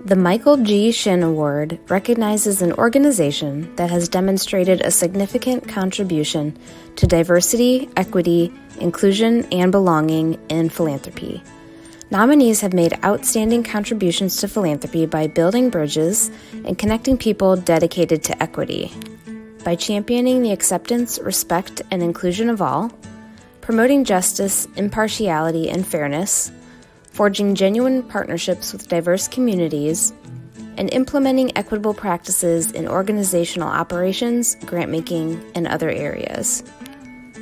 The Michael G. Shinn Award recognizes an organization that has demonstrated a significant contribution to diversity, equity, inclusion, and belonging in philanthropy. Nominees have made outstanding contributions to philanthropy by building bridges and connecting people dedicated to equity, by championing the acceptance, respect, and inclusion of all, promoting justice, impartiality, and fairness, forging genuine partnerships with diverse communities, and implementing equitable practices in organizational operations, grant-making, and other areas.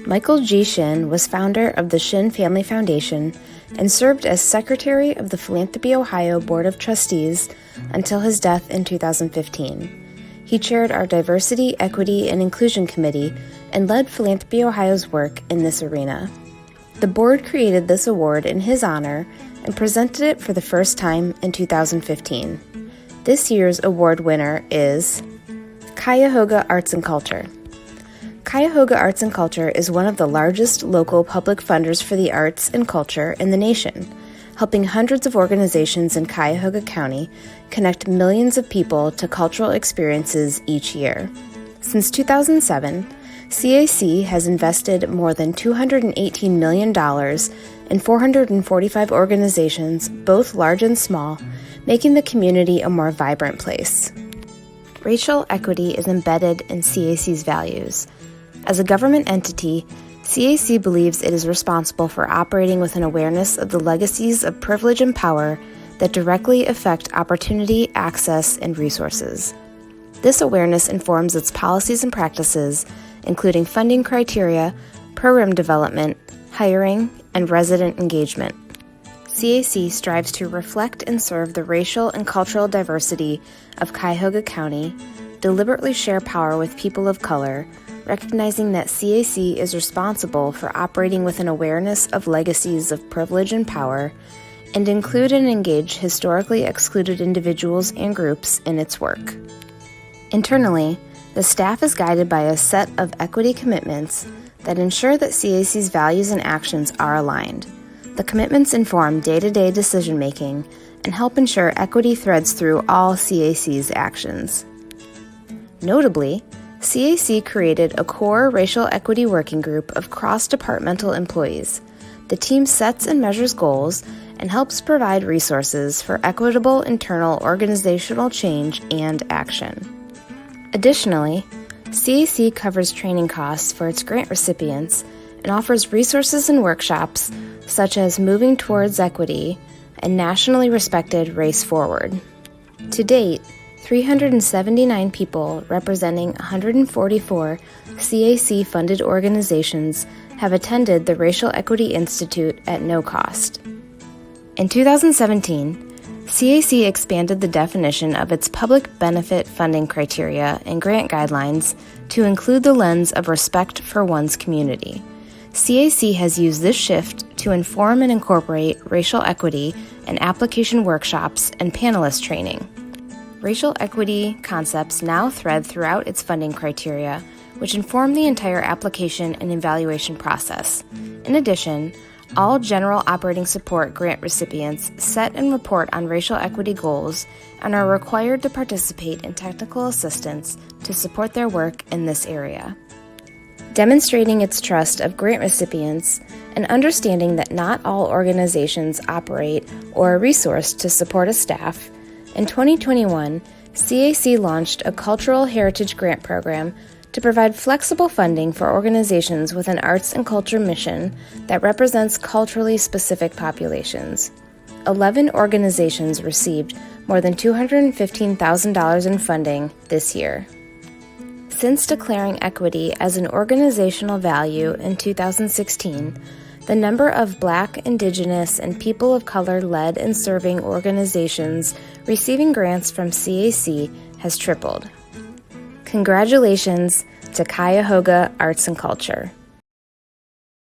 Michael G. Shinn was founder of the Shinn Family Foundation and served as Secretary of the Philanthropy Ohio Board of Trustees until his death in 2015. He chaired our Diversity, Equity, and Inclusion Committee and led Philanthropy Ohio's work in this arena. The board created this award in his honor and presented it for the first time in 2015. This year's award winner is Cuyahoga Arts Culture. Cuyahoga Arts Culture is one of the largest local public funders for the arts and culture in the nation, helping hundreds of organizations in Cuyahoga County connect millions of people to cultural experiences each year. Since 2007, CAC has invested more than $218 million in 445 organizations, both large and small, making the community a more vibrant place. Racial equity is embedded in CAC's values. As a government entity, CAC believes it is responsible for operating with an awareness of the legacies of privilege and power that directly affect opportunity, access, and resources. This awareness informs its policies and practices, including funding criteria, program development, hiring, and resident engagement. CAC strives to reflect and serve the racial and cultural diversity of Cuyahoga County, deliberately share power with people of color, recognizing that CAC is responsible for operating with an awareness of legacies of privilege and power, and include and engage historically excluded individuals and groups in its work. Internally, the staff is guided by a set of equity commitments that ensure that CAC's values and actions are aligned. The commitments inform day-to-day decision-making and help ensure equity threads through all CAC's actions. Notably, CAC created a core racial equity working group of cross-departmental employees. The team sets and measures goals and helps provide resources for equitable internal organizational change and action. Additionally, CAC covers training costs for its grant recipients and offers resources and workshops such as Moving Towards Equity and nationally respected Race Forward. To date, 379 people representing 144 CAC-funded organizations have attended the Racial Equity Institute at no cost. In 2017, CAC expanded the definition of its public benefit funding criteria and grant guidelines to include the lens of respect for one's community. CAC has used this shift to inform and incorporate racial equity in application workshops and panelist training. Racial equity concepts now thread throughout its funding criteria, which inform the entire application and evaluation process. In addition, all general operating support grant recipients set and report on racial equity goals and are required to participate in technical assistance to support their work in this area. Demonstrating its trust of grant recipients and understanding that not all organizations operate or are resourced to support a staff, in 2021, CAC launched a Cultural Heritage Grant Program to provide flexible funding for organizations with an arts and culture mission that represents culturally specific populations. 11 organizations received more than $215,000 in funding this year. Since declaring equity as an organizational value in 2016, the number of Black, Indigenous, and people of color led and serving organizations receiving grants from CAC has tripled. Congratulations to Cuyahoga Arts and Culture.